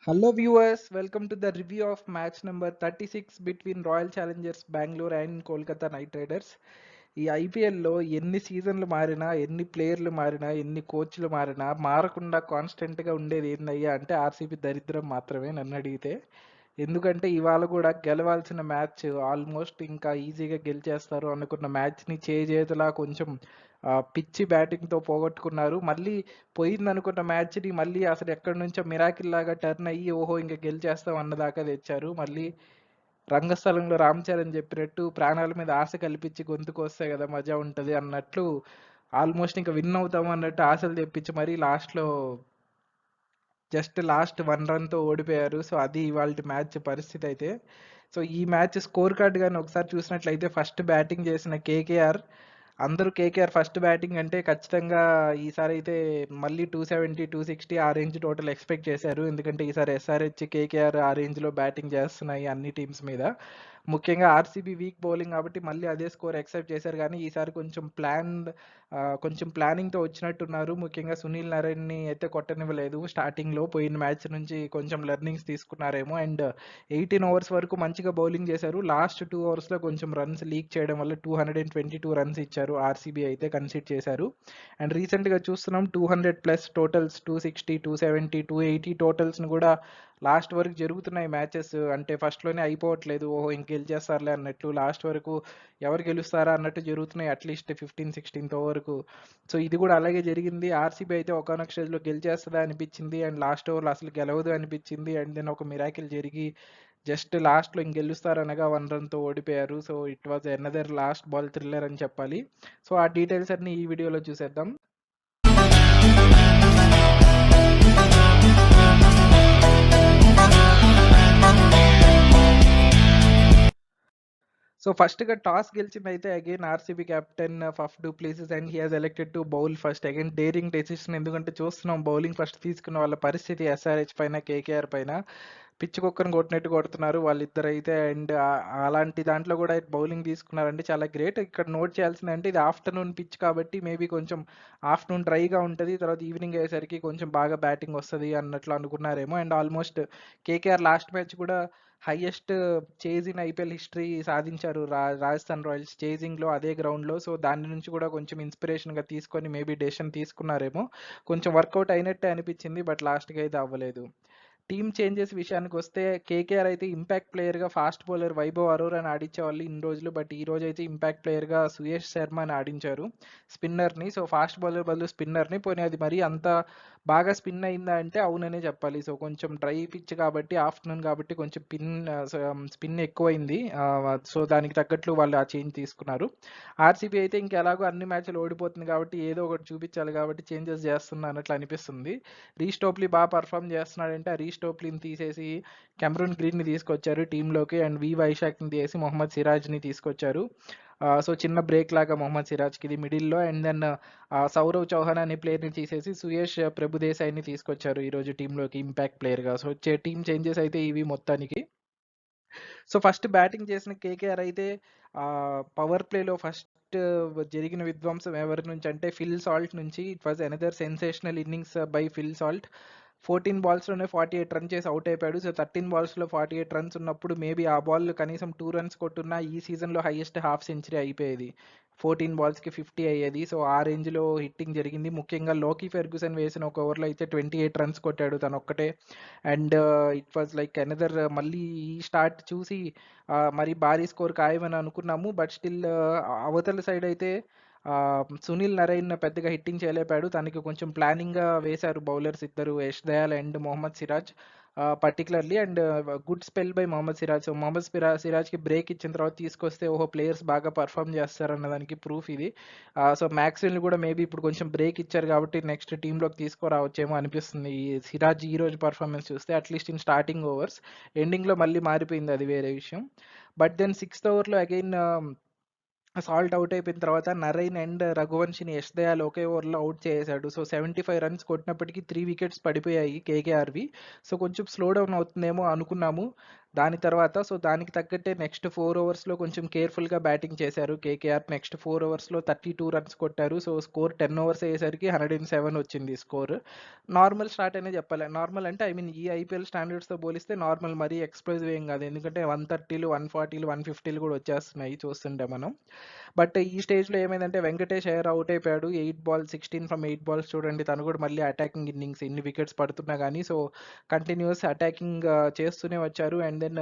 Hello viewers, welcome to the review of match number 36 between Royal Challengers Bangalore and Kolkata Knight Riders. ఈ ఐపీఎల్లో ఎన్ని సీజన్లు మారినా, ఎన్ని ప్లేయర్లు మారినా, ఎన్ని కోచ్లు మారినా మారకుండా కాన్స్టెంట్గా ఉండేది ఏందయ్యా అంటే ఆర్సీబీ దరిద్రం మాత్రమే నన్ను అడిగితే. ఎందుకంటే ఇవాళ కూడా గెలవాల్సిన మ్యాచ్ ఆల్మోస్ట్ ఇంకా ఈజీగా గెలిచేస్తారు అనుకున్న మ్యాచ్ని చేజేతులా కొంచెం పిచ్చి బ్యాటింగ్తో పోగొట్టుకున్నారు. మళ్ళీ పోయిందనుకున్న మ్యాచ్ని మళ్ళీ అసలు ఎక్కడి నుంచో మిరాకిల్ లాగా టర్న్ అయ్యి ఓహో ఇంకా గెలిచేస్తాం అన్నదాకా తెచ్చారు. మళ్ళీ రంగస్థలంలో రామ్ చరణ్ చెప్పినట్టు ప్రాణాల మీద ఆశ కల్పించి గొంతుకు వస్తే కదా మజా ఉంటుంది అన్నట్లు ఆల్మోస్ట్ ఇంకా విన్ అవుతాం అన్నట్టు ఆశలు తెప్పించి మరీ లాస్ట్లో జస్ట్ లాస్ట్ 1 రన్తో ఓడిపోయారు. సో అది ఇవాళ మ్యాచ్ పరిస్థితి అయితే. సో ఈ మ్యాచ్ స్కోర్ కార్డ్ కానీ ఒకసారి చూసినట్లయితే ఫస్ట్ బ్యాటింగ్ చేసిన కేకేఆర్, అందరూ కేకేఆర్ ఫస్ట్ బ్యాటింగ్ అంటే ఖచ్చితంగా ఈసారి అయితే మళ్ళీ 270 260 ఆ రేంజ్ టోటల్ ఎక్స్పెక్ట్ చేశారు. ఎందుకంటే ఈసారి ఎస్ఆర్హెచ్ కేకేఆర్ ఆ రేంజ్లో బ్యాటింగ్ చేస్తున్నాయి అన్ని టీమ్స్ మీద. ముఖ్యంగా ఆర్సీబీ వీక్ బౌలింగ్ కాబట్టి మళ్ళీ అదే స్కోర్ ఎక్సెప్ట్ చేశారు. కానీ ఈసారి కొంచెం ప్లానింగ్తో వచ్చినట్టున్నారు. ముఖ్యంగా సునీల్ నారాయణని అయితే కొట్టనివ్వలేదు స్టార్టింగ్లో. పోయిన మ్యాచ్ నుంచి కొంచెం లెర్నింగ్స్ తీసుకున్నారేమో. అండ్ 18 ఓవర్స్ వరకు మంచిగా బౌలింగ్ చేశారు. లాస్ట్ 2 ఓవర్స్లో కొంచెం రన్స్ లీక్ చేయడం వల్ల 222 రన్స్ ఇచ్చారు. ఆర్సీబీ అయితే కన్సిడ్ చేశారు. అండ్ రీసెంట్గా చూస్తున్నాం 200+ టోటల్స్, 260 270 280 టోటల్స్ని కూడా లాస్ట్ వరకు జరుగుతున్నాయి మ్యాచెస్. అంటే ఫస్ట్లోనే అయిపోవట్లేదు, ఓహో ఇంక గెలిచేస్తారులే అన్నట్లు. లాస్ట్ వరకు ఎవరు గెలుస్తారా అన్నట్టు జరుగుతున్నాయి, అట్లీస్ట్ 15-16th వరకు. సో ఇది కూడా అలాగే జరిగింది. ఆర్సీబీ అయితే ఒకనొక స్టేజ్లో గెలిచేస్తుందా అనిపించింది, అండ్ లాస్ట్ ఓవర్లో అసలు గెలవదు అనిపించింది. అండ్ దెన్ ఒక మిరాకిల్ జరిగి జస్ట్ లాస్ట్లో ఇంక గెలుస్తారనగా 1 రన్తో ఓడిపోయారు. So it was another last ball thriller అని చెప్పాలి. సో ఆ డీటెయిల్స్ అన్ని ఈ వీడియోలో చూసేద్దాం. సో ఫస్ట్గా టాస్ గెలిచింది అయితే again RCB captain puff do places, and he has elected to bowl first. Again daring decision, ఎందుకంటే చూస్తున్నాం బౌలింగ్ ఫస్ట్ తీసుకున్న వాళ్ళ పరిస్థితి ఎస్ఆర్హెచ్ పైన కేకేఆర్ పైన పిచ్చి కుక్కను కొట్టినట్టు కొడుతున్నారు వాళ్ళిద్దరు అయితే. అండ్ అలాంటి దాంట్లో కూడా బౌలింగ్ తీసుకున్నారంటే చాలా గ్రేట్. ఇక్కడ నోట్ చేయాల్సింది అంటే ఇది ఆఫ్టర్నూన్ పిచ్ కాబట్టి మేబీ కొంచెం ఆఫ్టర్నూన్ డ్రైగా ఉంటుంది, తర్వాత ఈవినింగ్ అయ్యేసరికి కొంచెం బాగా బ్యాటింగ్ వస్తుంది అన్నట్లు అనుకున్నారేమో. And almost KKR last match కూడా highest chase in IPL history సాధించారు రాజస్థాన్ రాయల్స్ చేజింగ్లో అదే గ్రౌండ్లో. సో దాని నుంచి కూడా కొంచెం ఇన్స్పిరేషన్గా తీసుకొని మేబీ డెసిషన్ తీసుకున్నారేమో. కొంచెం వర్కౌట్ అయినట్టే అనిపించింది, బట్ లాస్ట్కి అయితే అవ్వలేదు. టీమ్ చేంజెస్ విషయానికి వస్తే కేకేఆర్ అయితే ఇంపాక్ట్ ప్లేయర్గా ఫాస్ట్ బౌలర్ వైభవ్ అరోరాని ఆడించేవాళ్ళు ఇన్ని రోజులు, బట్ ఈ రోజు అయితే ఇంపాక్ట్ ప్లేయర్గా సుయేష్ శర్మని ఆడించారు, స్పిన్నర్ని. సో ఫాస్ట్ బౌలర్ బదులు స్పిన్నర్ని. పోనీ అది మరీ అంత బాగా స్పిన్ అయిందా అంటే అవుననే చెప్పాలి. సో కొంచెం డ్రై పిచ్ కాబట్టి ఆఫ్టర్నూన్ కాబట్టి కొంచెం స్పిన్ ఎక్కువైంది. సో దానికి తగ్గట్లు వాళ్ళు ఆ చేంజ్ తీసుకున్నారు. ఆర్సీబీ అయితే ఇంకెలాగో అన్ని మ్యాచ్లు ఓడిపోతుంది కాబట్టి ఏదో ఒకటి చూపించాలి కాబట్టి చేంజెస్ చేస్తున్నా అన్నట్లు అనిపిస్తుంది. రీస్టోప్లీ బాగా పర్ఫామ్ చేస్తున్నాడంటే ఆ రీస్టోప్లీని తీసేసి కెమెరూన్ గ్రీన్ని తీసుకొచ్చారు టీంలోకి, అండ్ వైశాఖ్ని తీసి మొహమ్మద్ సిరాజ్ని తీసుకొచ్చారు. సో చిన్న బ్రేక్ లాగా మొహమ్మద్ సిరాజ్కి ఇది మిడిల్లో. అండ్ దెన్ సౌరవ్ చౌహాన్ అనే ప్లేయర్ని తీసేసి సుయేష్ ప్రభుదేశాయిని తీసుకొచ్చారు ఈరోజు టీంలోకి ఇంపాక్ట్ ప్లేయర్గా. సో టీం చేంజెస్ అయితే ఇవి మొత్తానికి. సో ఫస్ట్ బ్యాటింగ్ చేసిన కేకేఆర్ అయితే పవర్ ప్లేలో ఫస్ట్ జరిగిన విధ్వంసం ఎవరి నుంచి అంటే ఫిల్ సాల్ట్ నుంచి. It was another sensational innings by Phil Salt. 14 బాల్స్లోనే 48 run చేసి అవుట్ అయిపోయాడు. సో 13 బాల్స్లో 48 రన్స్ ఉన్నప్పుడు మేబీ ఆ బాల్ కనీసం 2 రన్స్ కొట్టున్నా ఈ సీజన్లో హైయెస్ట్ హాఫ్ సెంచరీ అయిపోయేది. 14 బాల్స్కి 50 అయ్యేది. సో ఆ రేంజ్లో హిట్టింగ్ జరిగింది. ముఖ్యంగా లోకీ ఫెర్గ్యూసన్ వేసిన ఒక ఓవర్లో అయితే 28 రన్స్ కొట్టాడు తను ఒక్కటే. And it was like another మళ్ళీ ఈ స్టార్ట్ చూసి మరి భారీ స్కోర్ ఖాయమని అనుకున్నాము, బట్ స్టిల్ అవతల సైడ్ అయితే సునీల్ నరైన్ పెద్దగా హిట్టింగ్ చేయలేపాడు. తనకి కొంచెం ప్లానింగ్గా వేశారు బౌలర్స్ ఇద్దరు, Yash Dayal and Mohammed Siraj particularly. And good spell by Mohammed Siraj. So Mohammed సిరాజ్కి బ్రేక్ ఇచ్చిన తర్వాత తీసుకొస్తే ఓహో ప్లేయర్స్ బాగా పర్ఫామ్ చేస్తారన్న దానికి ప్రూఫ్ ఇది. సో మ్యాక్స్వెల్ని కూడా మేబీ ఇప్పుడు కొంచెం బ్రేక్ ఇచ్చారు కాబట్టి నెక్స్ట్ టీంలోకి తీసుకురావచ్చేమో అనిపిస్తుంది. ఈ సిరాజ్ ఈ రోజు పర్ఫార్మెన్స్ చూస్తే అట్లీస్ట్ ఇన్ స్టార్టింగ్ ఓవర్స్. ఎండింగ్లో మళ్ళీ మారిపోయింది, అది వేరే విషయం. బట్ దెన్ 6th ఓవర్లో అగైన్ సాల్ట్ అవుట్ అయిపోయిన తర్వాత నరైన్ అండ్ రఘువంశిని యష్ దయాల్ ఒకే ఓవర్లో అవుట్ చేశాడు. సో 75 రన్స్ కొట్టినప్పటికీ 3 వికెట్స్ పడిపోయాయి కేకేఆర్వి. సో కొంచెం స్లో డౌన్ అవుతుందేమో అనుకున్నాము, దాని తర్వాత దానికి తగ్గట్టే నెక్స్ట్ 4 ఓవర్స్‌లో కొంచెం కేర్‌ఫుల్‌గా బ్యాటింగ్ చేశారు కేకేఆర్. నెక్స్ట్ 4 ఓవర్స్‌లో 32 రన్స్ కొట్టారు. స్కోర్ 10 ఓవర్స్ అయ్యేసరికి 107 వచ్చింది స్కోర్. నార్మల్ స్టార్ట్ అనే చెప్పాలి. నార్మల్ అంటే ఐ మీన్ ఈ ఐపీఎల్ స్టాండర్డ్స్‌తో పోలిస్తే నార్మల్, మరీ ఎక్స్‌ప్లోజివ్ ఏం కాదు. ఎందుకంటే 130లు, 140లు, 150లు కూడా వచ్చేస్తున్నాయి చూస్తుంటే మనం. బట్ ఈ స్టేజ్‌లో ఏమైందంటే వెంకటేష్ అయ్యర్ అవుట్ అయిపోయాడు. 8 బాల్ 16 ఫ్రమ్ 8 బాల్స్ చూడండి. తను కూడా మళ్ళీ అటాకింగ్ ఇన్నింగ్స్ ఎన్ని వికెట్స్ పడుతున్నా కానీ కంటిన్యూస్ అటాకింగ్ చేస్తూనే వచ్చారు. And then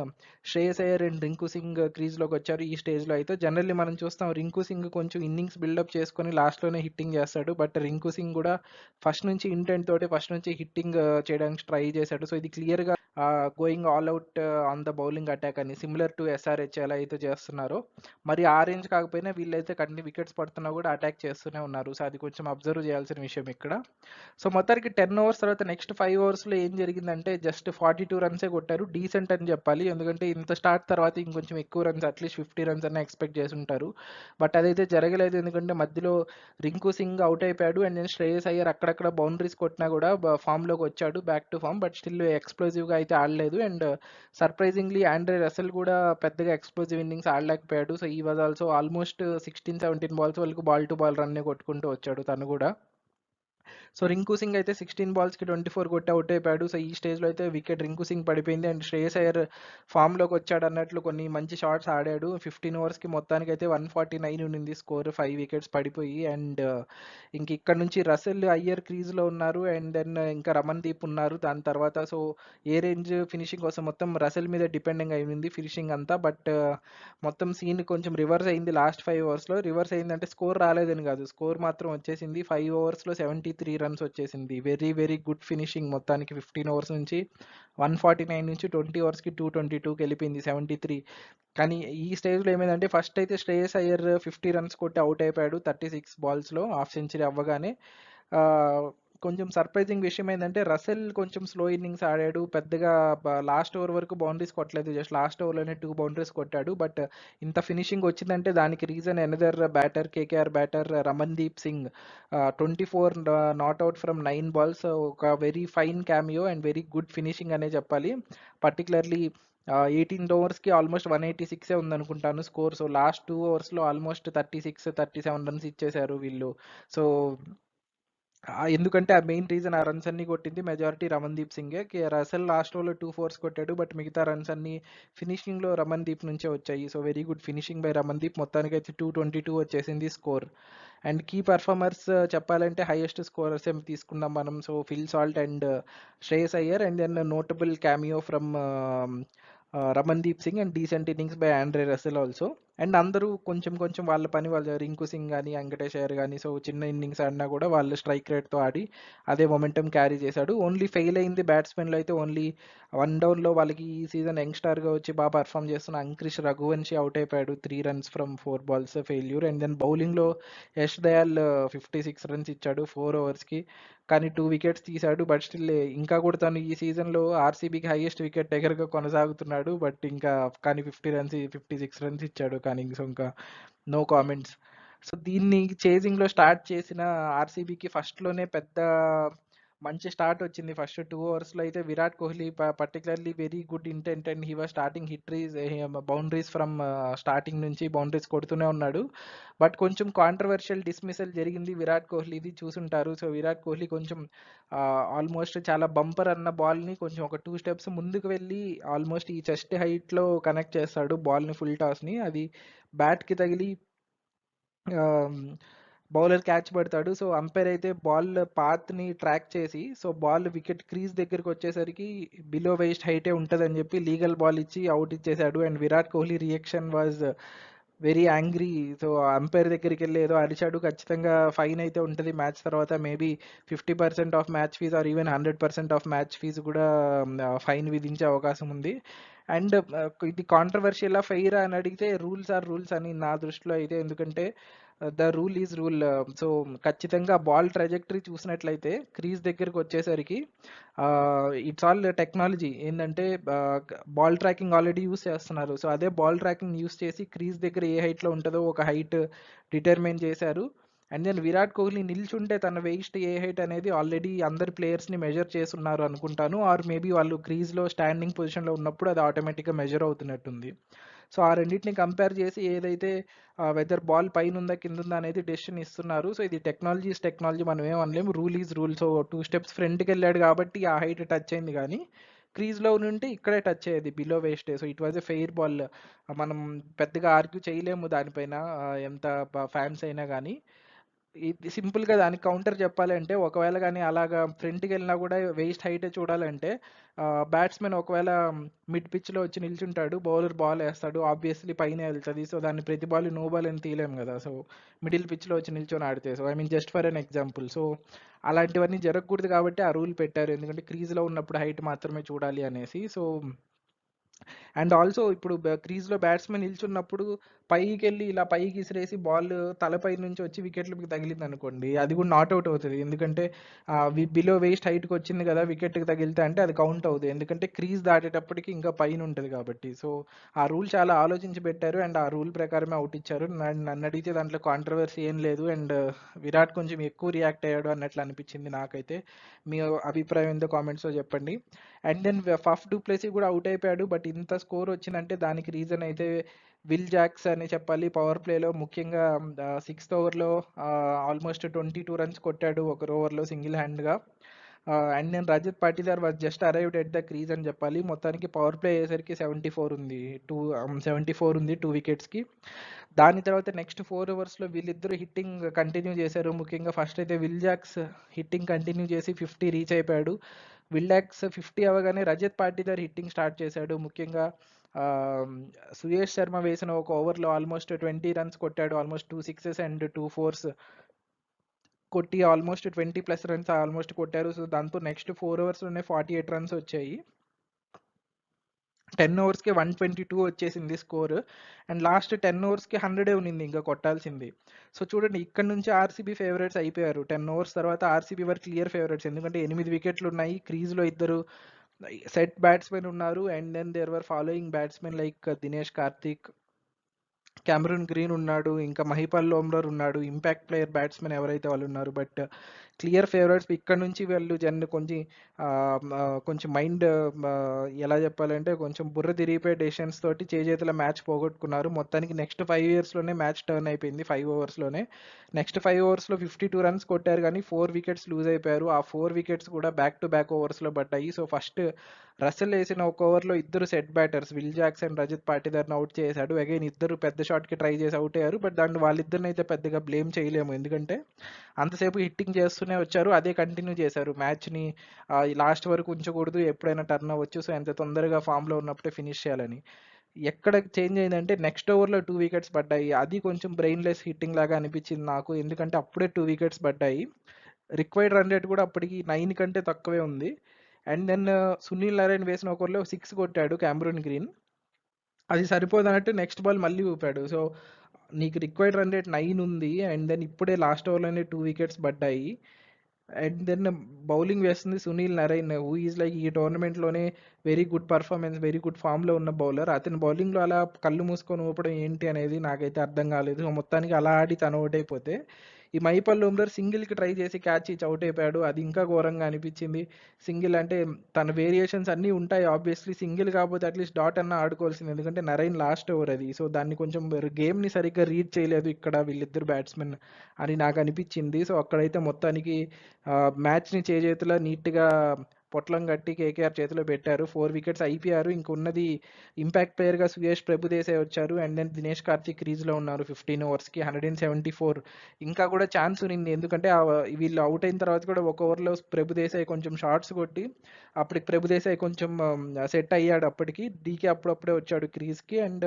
Shreyas Iyer and Rinku Singh క్రీజ్‌లోకి వచ్చారు ఈ స్టేజ్‌లో అయితే. జనరల్లీ మనం చూస్తాం రింకు సింగ్ కొంచెం ఇన్నింగ్స్ బిల్డప్ చేసుకొని లాస్ట్‌లోనే హిట్టింగ్ చేస్తాడు. బట్ రింకు సింగ్ కూడా ఫస్ట్ నుంచి ఇంటెంట్ తోటి ఫస్ట్ నుంచి హిట్టింగ్ చేయడానికి ట్రై చేశాడు. ఇది క్లియర్‌గా going all out on the bowling attack అని, సిమిలర్ టు ఎస్ఆర్హెచ్ ఎలా అయితే చేస్తున్నారో మరి ఆ రేంజ్ కాకపోయినా వీళ్ళైతే కన్ని వికెట్స్ పడుతున్నా కూడా అటాక్ చేస్తూనే ఉన్నారు. అది కొంచెం అబ్జర్వ్ చేయాల్సిన విషయం ఇక్కడ. మొత్తానికి 10 ఓవర్స్ తర్వాత నెక్స్ట్ 5 ఓవర్స్‌లో ఏం జరిగిందంటే జస్ట్ 42 రన్సే కొట్టారు. డీసెంట్ అని చెప్పాలి. ఎందుకంటే ఇంత స్టార్ట్ తర్వాత ఇంకొంచెం ఎక్కువ రన్స్, అట్లీస్ట్ 50 రన్స్ అన్న ఎక్స్పెక్ట్ చేసి ఉంటారు. బట్ అదైతే జరగలేదు. ఎందుకంటే మధ్యలో రింకు సింగ్ అవుట్ అయిపోయాడు. అండ్ నేను శ్రేయస్ అయ్యర్ అక్కడక్కడ బౌండరీస్ కొట్టినా కూడా ఫామ్లోకి వచ్చాడు, back to form. But still ఎక్స్ప్లోజివ్గా అయితే ఆడలేదు. అండ్ సర్ప్రైజింగ్లీ ఆండ్రే రసెల్ కూడా పెద్దగా ఎక్స్ప్లోజివ్ ఇన్నింగ్స్ ఆడలేకపోయాడు. ఈ వాజ్ ఆల్సో ఆల్మోస్ట్ 16-17 బాల్స్ వరకు బాల్ టు బాల్ రన్నే కొట్టుకుంటూ వచ్చాడు తను కూడా. రింకు సింగ్ అయితే 16 బాల్స్కి 24 కొట్టి అవుట్ అయిపోయాడు. ఈ స్టేజ్లో అయితే వికెట్ రింకు సింగ్ పడిపోయింది. అండ్ శ్రేయస్ అయ్యర్ ఫామ్లోకి వచ్చాడు అన్నట్లు కొన్ని మంచి షాట్స్ ఆడాడు. 15 ఓవర్స్కి మొత్తానికి అయితే 149 ఉన్నింది స్కోర్, 5 వికెట్స్ పడిపోయి. అండ్ ఇంక ఇక్కడ నుంచి రసెల్ అయ్యర్ క్రీజ్లో ఉన్నారు. అండ్ దెన్ ఇంకా రమన్ దీప్ ఉన్నారు దాని తర్వాత. ఏ రేంజ్ ఫినిషింగ్ కోసం మొత్తం రసెల్ మీద డిపెండింగ్ అయింది ఫినిషింగ్ అంతా. బట్ మొత్తం సీన్ కొంచెం రివర్స్ అయింది లాస్ట్ 5 ఓవర్స్లో. రివర్స్ అయిందంటే స్కోర్ రాలేదని కాదు, స్కోర్ మాత్రం వచ్చేసింది. 5 ఓవర్స్లో 73 రన్స్ వచ్చేసింది. వెరీ వెరీ గుడ్ ఫినిషింగ్ మొత్తానికి. 15 ఓవర్స్ నుంచి 149 నుంచి 20 ఓవర్స్కి 222కి వెళ్ళిపోయింది 73. కానీ ఈ స్టేజ్లో ఏమైందంటే ఫస్ట్ అయితే శ్రేయస్ అయ్యర్ 50 రన్స్ కొట్టి అవుట్ అయిపోయాడు 36 బాల్స్లో, హాఫ్ సెంచరీ అవ్వగానే. కొంచెం సర్ప్రైజింగ్ విషయం ఏంటంటే రసెల్ కొంచెం స్లో ఇన్నింగ్స్ ఆడాడు. పెద్దగా లాస్ట్ ఓవర్ వరకు బౌండరీస్ కొట్టలేదు, జస్ట్ లాస్ట్ ఓవర్లోనే 2 బౌండరీస్ కొట్టాడు. బట్ ఇంత ఫినిషింగ్ వచ్చిందంటే దానికి reason another batter, KKR batter Ramandeep Singh. 24 not out from 9 balls, ఒక very fine cameo and very good finishing అనే చెప్పాలి. పర్టికులర్లీ 18 ఓవర్స్కి ఆల్మోస్ట్ 186 ఉందనుకుంటాను స్కోర్. లాస్ట్ 2 ఓవర్స్లో ఆల్మోస్ట్ 36-37 రన్స్ ఇచ్చేశారు వీళ్ళు. సో ఎందుకంటే ఆ మెయిన్ రీజన్ ఆ రన్స్ అన్ని కొట్టింది మెజారిటీ రమన్దీప్ సింగే. రసెల్ లాస్ట్ ఓవర్లో 2 ఫోర్స్ కొట్టాడు. బట్ మిగతా రన్స్ అన్ని ఫినిషింగ్లో రమన్దీప్ నుంచే వచ్చాయి. Very good finishing by Ramandeep. మొత్తానికి అయితే 222 వచ్చేసింది స్కోర్. అండ్ కీ పర్ఫార్మర్స్ చెప్పాలంటే హైయెస్ట్ స్కోరర్స్ ఏమి తీసుకున్నాం మనం. Phil Salt and Shreyas Iyer. And then notable cameo from Ramandeep Singh and decent innings by Andre Russell also. And అందరూ కొంచెం కొంచెం వాళ్ళ పని వాళ్ళు, రింకు సింగ్ కానీ వెంకటేష్ అయ్యర్ కానీ చిన్న ఇన్నింగ్స్ ఆడినా కూడా వాళ్ళు స్ట్రైక్ రేట్తో ఆడి అదే మొమెంటం క్యారీ చేశాడు. ఓన్లీ ఫెయిల్ అయింది బ్యాట్స్మెన్లో అయితే ఓన్లీ 1 డౌన్లో వాళ్ళకి ఈ సీజన్ యంగ్స్టార్గా వచ్చి బాగా పర్ఫామ్ చేస్తున్న అంక్రిష్ రఘువంశీ అవుట్ అయిపోయాడు 3 runs from 4 balls failure. And then బౌలింగ్లో యష్ దయాల్ 56 రన్స్ ఇచ్చాడు 4 ఓవర్స్కి, కానీ 2 వికెట్స్ తీశాడు. బట్ స్టిల్ ఇంకా కూడా తను ఈ సీజన్లో ఆర్సీబీకి హైయెస్ట్ వికెట్ టేకర్గా కొనసాగుతున్నాడు. బట్ ఇంకా కానీ 56 రన్స్ ఇచ్చాడు కానీ ఇంకా నో కామెంట్స్. దీన్ని చేజింగ్లో స్టార్ట్ చేసిన ఆర్సీబీకి ఫస్ట్లోనే పెద్ద మంచి స్టార్ట్ వచ్చింది. ఫస్ట్ 2 ఓవర్స్లో అయితే Virat Kohli particularly very good intent and he was starting boundaries from starting నుంచి బౌండరీస్ కొడుతూనే ఉన్నాడు. బట్ కొంచెం కాంట్రవర్షియల్ డిస్మిసల్ జరిగింది విరాట్ కోహ్లీది, చూసుంటారు. విరాట్ కోహ్లీ కొంచెం ఆల్మోస్ట్ చాలా బంపర్ అన్న బాల్ని కొంచెం ఒక 2 స్టెప్స్ ముందుకు వెళ్ళి ఆల్మోస్ట్ ఈ చెస్ట్ హైట్లో కనెక్ట్ చేస్తాడు బాల్ని, ఫుల్ టాస్ని. అది బ్యాట్కి తగిలి బౌలర్ క్యాచ్ పడతాడు. అంపైర్ అయితే బాల్ పాత్ని ట్రాక్ చేసి బాల్ వికెట్ క్రీజ్ దగ్గరికి వచ్చేసరికి బిలో వేస్ట్ హైటే ఉంటుందని చెప్పి లీగల్ బాల్ ఇచ్చి అవుట్ ఇచ్చేశాడు. And Virat Kohli reaction was very angry. Umpire దగ్గరికి వెళ్ళి ఏదో అరిచాడు. ఖచ్చితంగా ఫైన్ అయితే ఉంటుంది మ్యాచ్ తర్వాత. Maybe 50% of match fees or even 100% of match fee కూడా ఫైన్ విధించే అవకాశం ఉంది. అండ్ ఇది కాంట్రవర్షియల్ ఫెయిర్ అని అడిగితే రూల్స్ ఆర్ రూల్స్ అని నా దృష్టిలో అయితే. ఎందుకంటే ద రూల్ ఈజ్ రూల్. ఖచ్చితంగా బాల్ ట్రాజెక్టరీ చూసినట్లయితే క్రీజ్ దగ్గరికి వచ్చేసరికి ఇట్స్ ఆల్ టెక్నాలజీ. ఏంటంటే బాల్ ట్రాకింగ్ ఆల్రెడీ యూస్ చేస్తున్నారు. అదే బాల్ ట్రాకింగ్ యూస్ చేసి క్రీజ్ దగ్గర ఏ హైట్లో ఉంటుందో ఒక హైట్ డిటర్మైన్ చేశారు. అండ్ దెన్ విరాట్ కోహ్లీ నిల్చుంటే తన వేస్ట్ ఏ హైట్ అనేది ఆల్రెడీ అందరి ప్లేయర్స్ని మెజర్ చేస్తున్నారు అనుకుంటాను, ఆర్ మేబీ వాళ్ళు క్రీజ్లో స్టాండింగ్ పొజిషన్లో ఉన్నప్పుడు అది ఆటోమేటిక్గా మెజర్ అవుతున్నట్టుంది. సో ఆ రెండింటిని కంపేర్ చేసి ఏదైతే వెదర్ బాల్ పైన ఉందా కింద ఉందా అనేది డెసిషన్ ఇస్తున్నారు. సో ఇది టెక్నాలజీ మనం ఏం అనలేము, rule is rule. So 2 steps ఫ్రంట్కి వెళ్ళాడు కాబట్టి ఆ హైట్ టచ్ అయింది, కానీ క్రీజ్లో ఉంటే ఇక్కడే టచ్ అయ్యేది బిలో వేస్టే. So it was a fair ball. మనం పెద్దగా ఆర్గ్యూ చేయలేము దానిపైన, ఎంత ఫ్యాన్స్ అయినా కానీ. ఇది సింపుల్గా దానికి కౌంటర్ చెప్పాలంటే, ఒకవేళ కానీ అలాగా ఫ్రంట్కి వెళ్ళినా కూడా వేస్ట్ హైటే చూడాలంటే, బ్యాట్స్మెన్ ఒకవేళ మిడ్ పిచ్లో వచ్చి నిల్చుంటాడు, బౌలర్ బాల్ వేస్తాడు, ఆబ్వియస్లీ పైన వెళ్తుంది. సో దాన్ని ప్రతి బాల్ నో బాల్ అని తీయలేము కదా. సో మిడిల్ పిచ్లో వచ్చి నిల్చొని ఆడితే, so I mean just for an example. So అలాంటివన్నీ జరగకూడదు కాబట్టి ఆ రూల్ పెట్టారు, ఎందుకంటే క్రీజ్లో ఉన్నప్పుడు హైట్ మాత్రమే చూడాలి అనేసి. సో అండ్ ఆల్సో ఇప్పుడు క్రీజ్లో బ్యాట్స్మెన్ నిల్చున్నప్పుడు పైకి వెళ్ళి ఇలా పైకి ఇసిరేసి బాల్ తలపై నుంచి వచ్చి వికెట్లకి తగిలింది అనుకోండి, అది కూడా నాట్అవుట్ అవుతుంది. ఎందుకంటే బిలో వేస్ట్ హైట్కి వచ్చింది కదా, వికెట్కి తగిలితే అంటే అది కౌంట్ అవుతుంది, ఎందుకంటే క్రీజ్ దాటేటప్పటికి ఇంకా పైన ఉంటుంది కాబట్టి. సో ఆ రూల్ చాలా ఆలోచించి పెట్టారు అండ్ ఆ రూల్ ప్రకారమే అవుట్ ఇచ్చారు. నన్ను అడిగితే దాంట్లో కాంట్రవర్సీ ఏం లేదు. అండ్ విరాట్ కొంచెం ఎక్కువ రియాక్ట్ అయ్యాడు అన్నట్లు అనిపించింది నాకైతే. మీ అభిప్రాయం ఏందో కామెంట్స్లో చెప్పండి. అండ్ దెన్ ఫఫ్ డూప్లెసీ కూడా అవుట్ అయిపోయాడు, బట్ ఇంత స్కోర్ వచ్చిందంటే దానికి రీజన్ అయితే విల్ జాక్స్ అని చెప్పాలి. పవర్ ప్లేలో ముఖ్యంగా 6th ఓవర్లో ఆల్మోస్ట్ 22 రన్స్ కొట్టాడు ఒక ఓవర్లో సింగిల్ హ్యాండ్గా. అండ్ నేను Rajat Patidar was just arrived at the crease అని చెప్పాలి. మొత్తానికి పవర్ ప్లే అయ్యేసరికి 74 ఉంది, 74 ఉంది 2 వికెట్స్కి. దాని తర్వాత నెక్స్ట్ 4 ఓవర్స్లో వీళ్ళిద్దరూ హిట్టింగ్ కంటిన్యూ చేశారు. ముఖ్యంగా ఫస్ట్ అయితే విల్ జాక్స్ హిట్టింగ్ కంటిన్యూ చేసి 50 రీచ్ అయిపోయాడు. విల్ జాక్స్ 50 అవ్వగానే రజత్ పాటీదార్ హిట్టింగ్ స్టార్ట్ చేశాడు. ముఖ్యంగా సుయేష్ శర్మ వేసిన ఒక ఓవర్లో ఆల్మోస్ట్ 20 రన్స్ కొట్టాడు, ఆల్మోస్ట్ 2 సిక్సెస్ అండ్ 2 ఫోర్స్ కొట్టి ఆల్మోస్ట్ 20+ రన్స్ ఆల్మోస్ట్ కొట్టారు. సో దాంతో నెక్స్ట్ 4 ఓవర్స్లోనే 48 రన్స్ వచ్చాయి. 10 ఓవర్స్కి 122 వచ్చేసింది స్కోర్. అండ్ లాస్ట్ 10 ఓవర్స్కి 100 ఉన్నింది ఇంకా కొట్టాల్సింది. సో చూడండి, ఇక్కడ నుంచి ఆర్సీబీ ఫేవరెట్స్ అయిపోయారు. 10 ఓవర్స్ తర్వాత ఆర్సీబీ వర్ క్లియర్ ఫేవరెట్స్, ఎందుకంటే 8 వికెట్లు ఉన్నాయి, క్రీజ్లో ఇద్దరు సెట్ బ్యాట్స్మెన్ ఉన్నారు. And then there were following batsmen like Dinesh Karthik, Cameron Green ఉన్నాడు, ఇంకా మహిపాల్ లోమ్లర్ ఉన్నాడు, ఇంపాక్ట్ ప్లేయర్ బ్యాట్స్మెన్ ఎవరైతే వాళ్ళు ఉన్నారు. బట్ క్లియర్ ఫేవరెట్స్ ఇక్కడ నుంచి వాళ్ళు కొంచెం మైండ్, ఎలా చెప్పాలంటే కొంచెం బుర్ర తిరిగిపోయే డెసిషన్స్ తోటి చేతుల మ్యాచ్ పోగొట్టుకున్నారు. మొత్తానికి నెక్స్ట్ 5 ఇయర్స్లోనే మ్యాచ్ టర్న్ అయిపోయింది 5 ఓవర్స్లోనే. నెక్స్ట్ 5 ఓవర్స్లో 52 రన్స్ కొట్టారు, కానీ 4 వికెట్స్ లూజ్ అయిపోయారు. ఆ 4 వికెట్స్ కూడా బ్యాక్ టు బ్యాక్ ఓవర్స్లో పడ్డాయి. సో ఫస్ట్ రసెల్ వేసిన ఒక ఓవర్లో ఇద్దరు set batters Will Jacks and Rajat పాటీదార్ని అవుట్ చేశాడు. అగైన్ ఇద్దరు పెద్ద షాట్కి ట్రై చేసి అవుట్ అయ్యారు, బట్ దాన్ని వాళ్ళిద్దరిని అయితే పెద్దగా బ్లేమ్ చేయలేము, ఎందుకంటే అంతసేపు హిట్టింగ్ చేస్తూనే వచ్చారు, అదే కంటిన్యూ చేశారు మ్యాచ్ని. లాస్ట్ వరకు ఉంచకూడదు, ఎప్పుడైనా టర్న్ అవ్వచ్చు, సో ఎంత తొందరగా ఫామ్లో ఉన్నప్పుడే ఫినిష్ చేయాలని. ఎక్కడ చేంజ్ అయిందంటే నెక్స్ట్ ఓవర్లో 2 వికెట్స్ పడ్డాయి, అది కొంచెం బ్రెయిన్లెస్ హిట్టింగ్ లాగా అనిపించింది నాకు, ఎందుకంటే అప్పుడే 2 వికెట్స్ పడ్డాయి. రిక్వైర్డ్ రన్ రేట్ కూడా అప్పటికి 9 కంటే తక్కువే ఉంది. అండ్ దెన్ సునీల్ నారాయణ వేసిన ఓవర్లో 6 కొట్టాడు క్యామరూన్ గ్రీన్, అది సరిపోదన్నట్టు నెక్స్ట్ బాల్ మళ్ళీ ఊపాడు. సో నీకు రిక్వైర్డ్ రన్ రేట్ 9 ఉంది, అండ్ దెన్ ఇప్పుడే లాస్ట్ ఓవర్లోనే 2 వికెట్స్ పడ్డాయి. అండ్ దెన్ బౌలింగ్ వేస్తుంది Sunil Narine, who is like ఈ టోర్నమెంట్లోనే very good performance, very good ఫామ్లో ఉన్న బౌలర్. అతని బౌలింగ్లో అలా కళ్ళు మూసుకొని ఊపడం ఏంటి అనేది నాకైతే అర్థం కాలేదు. మొత్తానికి అలా ఆడి తను అవుట్ అయిపోతే, ఈ మైపల్ లోమ్లర్ సింగిల్కి ట్రై చేసి క్యాచ్ ఇచ్చి అవుట్ అయిపోయాడు, అది ఇంకా ఘోరంగా అనిపించింది. సింగిల్ అంటే తన వేరియేషన్స్ అన్నీ ఉంటాయి ఆబ్వియస్లీ, సింగిల్ కాకపోతే అట్లీస్ట్ డాట్ అన్న ఆడుకోవాల్సింది, ఎందుకంటే నరైన్ లాస్ట్ ఓవర్ అది. సో దాన్ని కొంచెం గేమ్ని సరిగ్గా రీడ్ చేయలేదు ఇక్కడ వీళ్ళిద్దరు బ్యాట్స్మెన్ అని నాకు అనిపించింది. సో అక్కడైతే మొత్తానికి మ్యాచ్ని చేతుల నీట్గా పొట్లం కట్టి కేకేఆర్ చేతిలో పెట్టారు. 4 వికెట్స్ అయిపోయారు. ఇంకున్నది ఇంపాక్ట్ ప్లేయర్గా సుయేష్ ప్రభుదేశాయ్ వచ్చారు, అండ్ దెన్ దినేష్ కార్తిక్ క్రీజ్లో ఉన్నారు 15 ఓవర్స్కి 174. ఇంకా కూడా ఛాన్స్ ఉంది, ఎందుకంటే వీళ్ళు అవుట్ అయిన తర్వాత కూడా ఒక ఓవర్లో ప్రభుదేశాయ్ కొంచెం షార్ట్స్ కొట్టి అప్పటికి ప్రభుదేశాయ్ కొంచెం సెట్ అయ్యాడు. అప్పటికి డీకే అప్పుడప్పుడే వచ్చాడు క్రీజ్కి, and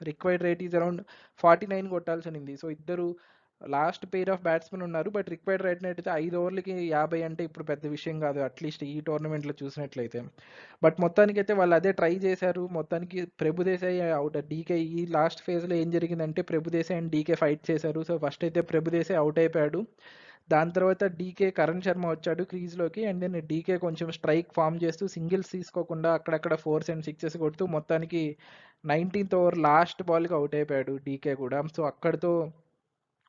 required rate is around 49 కొట్టాల్సి ఉంది. సో ఇద్దరు లాస్ట్ పెయిర్ ఆఫ్ బ్యాట్స్మెన్ ఉన్నారు, బట్ రిక్వైర్డ్ రేట్ అయితే 5 ఓవర్లకి 50 అంటే ఇప్పుడు పెద్ద విషయం కాదు, అట్లీస్ట్ ఈ టోర్నమెంట్లో చూసినట్లయితే. బట్ మొత్తానికి అయితే వాళ్ళు అదే ట్రై చేశారు. మొత్తానికి ప్రభుదేశాయ్ అవుట్, డీకే ఈ లాస్ట్ ఫేజ్లో ఏం జరిగిందంటే ప్రభుదేశాయ్ అండ్ డీకే ఫైట్ చేశారు. సో ఫస్ట్ అయితే ప్రభుదేశాయ్ అవుట్ అయిపోయాడు, దాని తర్వాత డీకే కరణ్ శర్మ వచ్చాడు క్రీజ్లోకి, అండ్ దెన్ డీకే కొంచెం స్ట్రైక్ ఫామ్ చేస్తూ సింగిల్స్ తీసుకోకుండా అక్కడక్కడ 4s అండ్ 6s కొడుతూ మొత్తానికి 19th ఓవర్ లాస్ట్ బాల్కి అవుట్ అయిపోయాడు డీకే కూడా. సో అక్కడితో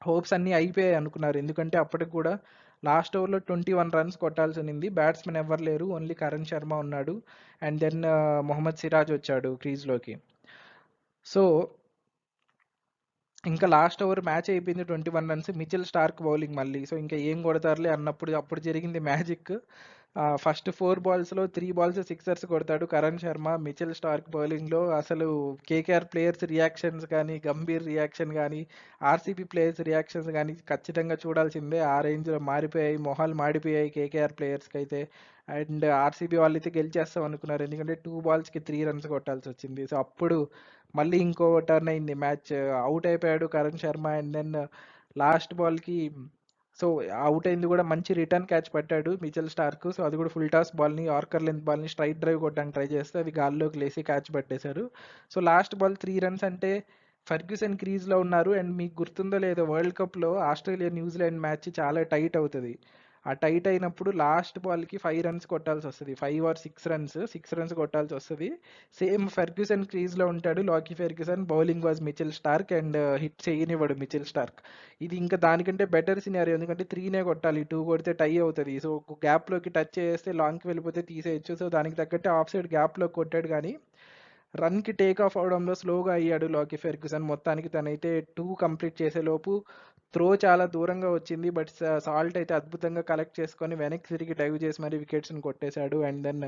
హోప్స్ అన్నీ అయిపోయాయి అనుకున్నారు. ఎందుకంటే అప్పటికి కూడా లాస్ట్ ఓవర్‌లో 21 రన్స్ కొట్టాల్సి ఉన్నింది. బ్యాట్స్‌మెన్ ఎవ్వరు లేరు. ఓన్లీ కరణ్ శర్మ ఉన్నాడు. అండ్ దెన్ మొహమ్మద్ సిరాజ్ వచ్చాడు క్రీజ్‌లోకి. సో, ఇంకా లాస్ట్ ఓవర్ మ్యాచ్ అయిపోయింది 21 రన్స్. మిచెల్ స్టార్క్ బౌలింగ్ మళ్ళీ. సో, ఇంకా ఏం కొడతారులే అన్నప్పుడు అప్పుడు జరిగింది మ్యాజిక్. ఫస్ట్ 4 బాల్స్‌లో 3 బాల్స్ సిక్సర్స్ కొడతాడు కరణ్ శర్మ. మిచెల్ స్టార్క్ బౌలింగ్‌లో అసలు కేకేఆర్ ప్లేయర్స్ రియాక్షన్స్ గానీ, గంభీర్ రియాక్షన్ గానీ, ఆర్సీబీ ప్లేయర్స్ రియాక్షన్స్ గానీ ఖచ్చితంగా చూడాల్సిందే. ఆ రేంజ్‌లో మారిపోయాయి. మొహాలు మాడిపోయాయి కేకేఆర్ ప్లేయర్స్‌కైతే. అండ్ ఆర్సీబీ వాళ్ళైతే గెలిచేస్తాం అనుకున్నారు. ఎందుకంటే 2 బాల్స్‌కి 3 రన్స్ కొట్టాల్సొచ్చింది. సో, అప్పుడు మళ్ళీ ఇంకో టర్న్ అయింది మ్యాచ్. అవుట్ అయిపోయాడు Karan Sharma. And then last బాల్‌కి సో, అవుట్ అయింది కూడా మంచి రిటర్న్ క్యాచ్ పట్టాడు మిచెల్ స్టార్క్. సో, అది కూడా ఫుల్ టాస్ బాల్‌ని, యార్కర్ లెంత్ బాల్‌ని స్ట్రైట్ డ్రైవ్ కొట్టడానికి ట్రై చేస్తే అది గాల్లోకి లేసి క్యాచ్ పట్టేశారు. సో, లాస్ట్ బాల్ 3 రన్స్ అంటే ఫెర్గ్యూసన్ క్రీజ్‌లో ఉన్నారు. అండ్ మీకు గుర్తుందో లేదో వరల్డ్ కప్‌లో ఆస్ట్రేలియా, న్యూజిలాండ్ మ్యాచ్ చాలా టైట్ అవుతది. ఆ టైట్ అయినప్పుడు లాస్ట్ బాల్‌కి 5 రన్స్ కొట్టాల్సొస్తది. 5 ఆర్ 6 రన్స్, 6 రన్స్ కొట్టాల్సొస్తది. సేమ్ ఫెర్గ్యూసన్ క్రీజ్‌లో ఉంటాడు. Lockie Ferguson, bowling was Mitchell Starc and hit చేయనివ్వడు మిచెల్ స్టార్క్. ఇది ఇంకా దానికంటే బెటర్ సినారియో. ఎందుకంటే 3నే కొట్టాలి. 2 కొడితే టై అవుతది. సో, గ్యాప్‌లోకి టచ్ చేస్తే లాంగ్‌కి వెళ్ళిపోతే తీసేయొచ్చు. సో, దానికి తగ్గట్టే ఆఫ్ సైడ్ గ్యాప్‌లో కొట్టాడు గానీ, రన్‌కి టేక్ ఆఫ్ అవ్వడంలో స్లోగా అయ్యాడు లాకీ ఫెర్గ్యూసన్. మొత్తానికి తనైతే 2 కంప్లీట్ చేసేలోపు త్రో చాలా దూరంగా వచ్చింది. బట్ సాల్ట్ అయితే అద్భుతంగా కలెక్ట్ చేసుకొని వెనక్కి తిరిగి డైవ్ చేసి మరి వికెట్స్‌ని కొట్టేశాడు. And then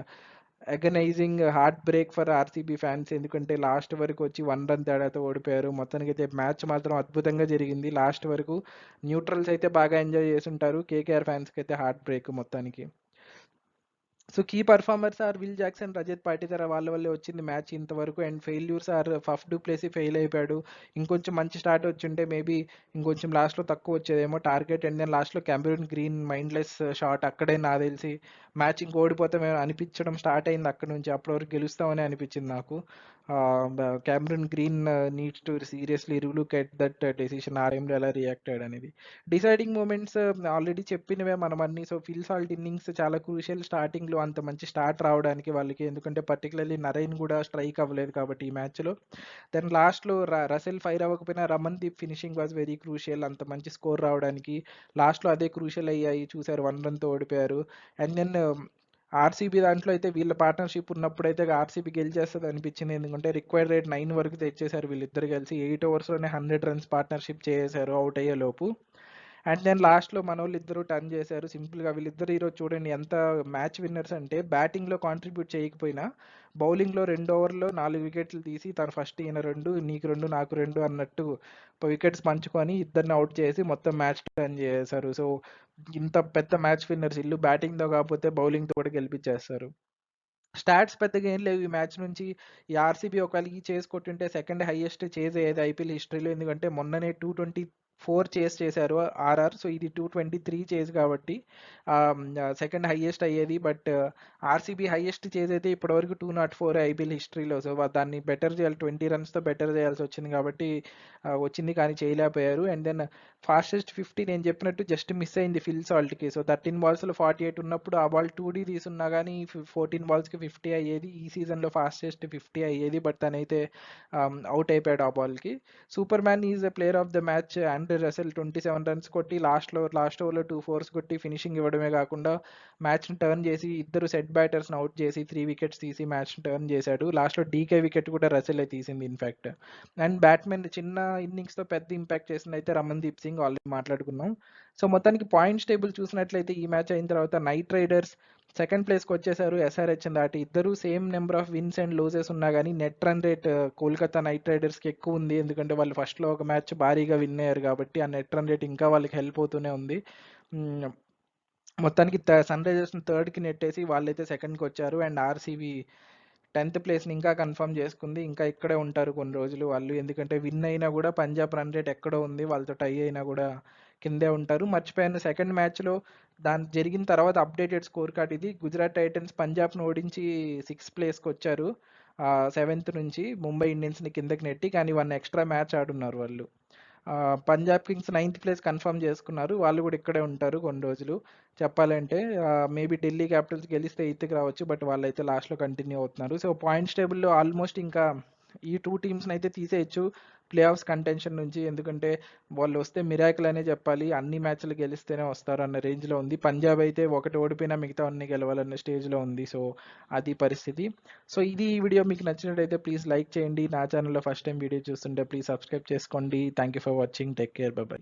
agonising heartbreak for RCB fans. ఎందుకంటే లాస్ట్ వరకు వచ్చి 1 రన్ తేడాతో ఓడిపోయారు. మొత్తానికైతే మ్యాచ్ మాత్రం అద్భుతంగా జరిగింది. లాస్ట్ వరకు న్యూట్రల్స్ అయితే బాగా ఎంజాయ్ చేసుంటారు. కేకేఆర్ ఫ్యాన్స్‌కి అయితే హార్ట్ బ్రేక్ మొత్తానికి. So, key performers are Will Jackson, Rajat Patidar వాళ్ళ వల్లే వచ్చింది మ్యాచ్ ఇంతవరకు. And failures are Faf du Plessis fail అయిపోయాడు. ఇంకొంచెం మంచి స్టార్ట్ వచ్చుంటే మేబీ ఇంకొంచెం లాస్ట్‌లో తక్కువ వచ్చేదేమో టార్గెట్. అండ్ దెన్ లాస్ట్‌లో కెమెరూన్ గ్రీన్ మైండ్‌లెస్ షాట్ అక్కడే నాకు తెలిసి మ్యాచ్ ఇంక ఓడిపోతామేమో అనిపించడం స్టార్ట్ అయింది అక్కడి నుంచి. అప్పటి వరకు గెలుస్తామని అనిపించింది నాకు. Cameron Green needs to seriously relook at that decision. ఆ టైంలో ఎలా రియాక్ట్ అయ్యాడనేది. డిసైడింగ్ మూమెంట్స్ ఆల్రెడీ చెప్పినవే మనమన్నీ. సో, ఫిల్ సాల్ట్ ఇన్నింగ్స్ చాలా క్రూషియల్ స్టార్టింగ్‌లో అంత మంచి స్టార్ట్ రావడానికి వాళ్ళకి. ఎందుకంటే పర్టిక్యులర్లీ నరైన్ కూడా స్ట్రైక్ అవ్వలేదు కాబట్టి ఈ మ్యాచ్‌లో. దెన్ లాస్ట్‌లో రసెల్ ఫైర్ అవ్వకపోయినా Ramandeep finishing was very crucial. అంత మంచి స్కోర్ రావడానికి. లాస్ట్‌లో అదే క్రూషియల్ అయ్యాయి. చూసారు 1 రన్‌తో ఓడిపోయారు. అండ్ దెన్ ఆర్సీబీ దాంట్లో అయితే వీళ్ళ పార్ట్నర్‌షిప్ ఉన్నప్పుడైతే ఆర్సీబీ గెలిచేస్తది అనిపించింది. ఎందుకంటే రిక్వైర్డ్ రేట్ 9 వరకు తెచ్చేసారు వీళ్ళిద్దరు కలిసి. 8 ఓవర్స్‌లోనే 100 రన్స్ పార్ట్నర్‌షిప్ చేసేసారు అవుట్ అయ్యేలోపు. అండ్ దెన్ లాస్ట్‌లో మనోళ్ళిద్దరూ టర్న్ చేశారు. సింపుల్‌గా వీళ్ళిద్దరు ఈరోజు చూడండి ఎంత మ్యాచ్ విన్నర్స్ అంటే బ్యాటింగ్‌లో కాంట్రిబ్యూట్ చేయకపోయినా బౌలింగ్‌లో 2 ఓవర్‌లో 4 వికెట్లు తీసి తను ఫస్ట్ ఈయన 2 నీకు 2 నాకు 2 అన్నట్టు వికెట్స్ పంచుకొని ఇద్దరిని అవుట్ చేసి మొత్తం మ్యాచ్ టర్న్ చేసేశారు. సో, ఇంత పెద్ద మ్యాచ్ విన్నర్స్ ఈళ్ళు బ్యాటింగ్‌తో కాకపోతే బౌలింగ్‌తో కూడా గెలిపించేస్తారు. స్టాట్స్ పెద్దగా ఏం లేవు ఈ మ్యాచ్ నుంచి. ఈ ఆర్సీబీ ఒకవేళ ఈ చేజ్ కొట్టుంటే సెకండ్ హైయెస్ట్ చేజ్ అయ్యేది ఐపీఎల్ హిస్టరీలో. ఎందుకంటే మొన్ననే 224 చేజ్ చేశారు ఆర్ఆర్. సో, ఇది 223 చేజ్ కాబట్టి సెకండ్ హైయెస్ట్ అయ్యేది. బట్ ఆర్సీబీ హైయెస్ట్ చేజ్ అయితే ఇప్పటివరకు 204 ఐపీఎల్ హిస్టరీలో. సో, దాన్ని బెటర్ చేయాలి. 20 రన్స్‌తో బెటర్ చేయాల్సి వచ్చింది కాబట్టి వచ్చింది కానీ చేయలేకపోయారు. అండ్ దెన్ ఫాస్టెస్ట్ 50 నేను చెప్పినట్టు జస్ట్ మిస్ అయింది ఫిల్ సాల్ట్‌కి. సో, 13 బాల్స్‌లో 48 ఉన్నప్పుడు ఆ బాల్ 2డీ తీసున్నా గానీ 14 బాల్స్‌కి 50 అయ్యేది. ఈ సీజన్‌లో ఫాస్టెస్ట్ 50 అయ్యేది. బట్ తనైతే అవుట్ అయిపోయాడు ఆ బాల్‌కి. Superman is a player of the match. Andre Russell 27 runs కొట్టి లాస్ట్ ఓవర్‌లో 2 ఫోర్స్ కొట్టి ఫినిషింగ్ ఇవ్వడమే కాకుండా మ్యాచ్‌ని టర్న్ చేసి ఇద్దరు సెట్ బ్యాటర్స్‌ని అవుట్ చేసి 3 వికెట్స్ తీసి మ్యాచ్‌ని టర్న్ చేశాడు. లాస్ట్‌లో డీకే వికెట్ కూడా రసెలే తీసింది ఇన్‌ఫాక్ట్. అండ్ బ్యాట్‌మెన్ చిన్న ఇన్నింగ్స్‌తో పెద్ద ఇంపాక్ట్ చేసిందైతే రమణ్‌దీప్ సింగ్ ఆల్రెడీ మాట్లాడుకున్నాం. సో, మొత్తానికి పాయింట్స్ టేబుల్ చూసినట్లయితే ఈ మ్యాచ్ అయిన తర్వాత నైట్ రైడర్స్ సెకండ్ ప్లేస్‌కి వచ్చేసారు ఎస్ఆర్‌హెచ్‌ని దాటి. ఇద్దరు same number of wins and losses ఉన్నా గానీ net run rate Kolkata Knight రైడర్స్‌కి ఎక్కువ ఉంది. ఎందుకంటే వాళ్ళు ఫస్ట్‌లో ఒక మ్యాచ్ భారీగా విన్ అయ్యారు కాబట్టి ఆ నెట్ రన్ రేట్ ఇంకా వాళ్ళకి హెల్ప్ అవుతూనే ఉంది. హ్మ్. మొత్తానికి సన్ రైజర్స్‌ని థర్డ్‌కి నెట్టేసి వాళ్ళైతే సెకండ్‌కి వచ్చారు. అండ్ ఆర్సీబీ 10థ్ ప్లేస్‌ని ఇంకా కన్ఫర్మ్ చేసుకుంది. ఇంకా ఇక్కడే ఉంటారు కొన్ని రోజులు వాళ్ళు. ఎందుకంటే విన్ అయినా కూడా పంజాబ్ రన్ రేట్ ఎక్కడో ఉంది. వాళ్ళతో టై అయినా కూడా కిందే ఉంటారు. మర్చిపోయాను సెకండ్ మ్యాచ్‌లో జరిగిన తర్వాత అప్డేటెడ్ స్కోర్ కార్డ్ ఇది. గుజరాత్ టైటన్స్ పంజాబ్‌ని ఓడించి 6th ప్లేస్‌కి వచ్చారు. 7th నుంచి ముంబై ఇండియన్స్‌ని కిందకి నెట్టి. కానీ 1 ఎక్స్ట్రా మ్యాచ్ ఆడున్నారు వాళ్ళు. Punjab Kings 9th place confirm చేసుకున్నారు. వాళ్ళు కూడా ఇక్కడే ఉంటారు కొన్ని రోజులు. చెప్పాలంటే మేబీ ఢిల్లీ క్యాపిటల్స్ గెలిస్తే 8థ్‌కి రావచ్చు. బట్ వాళ్ళైతే లాస్ట్‌లో కంటిన్యూ అవుతున్నారు. సో, పాయింట్స్ టేబుల్‌లో ఆల్మోస్ట్ ఇంకా ఈ 2 టీమ్స్‌నైతే తీసేయొచ్చు ప్లే ఆఫ్స్ కంటెన్షన్ నుంచి. ఎందుకంటే వాళ్ళు వస్తే మిరాకిల్ అనే చెప్పాలి. అన్ని మ్యాచ్‌లు గెలిస్తేనే వస్తారు అన్న రేంజ్‌లో ఉంది. పంజాబ్ అయితే ఒకటి ఓడిపోయినా మిగతావన్నీ గెలవాలన్న స్టేజ్‌లో ఉంది. సో, అది పరిస్థితి. సో, ఇది ఈ వీడియో మీకు నచ్చినట్టయితే ప్లీజ్ లైక్ చేయండి. నా ఛానెల్‌లో ఫస్ట్ టైం వీడియో చూస్తుంటే ప్లీజ్ సబ్స్క్రైబ్ చేసుకోండి. Thank you for watching. Take care. By by.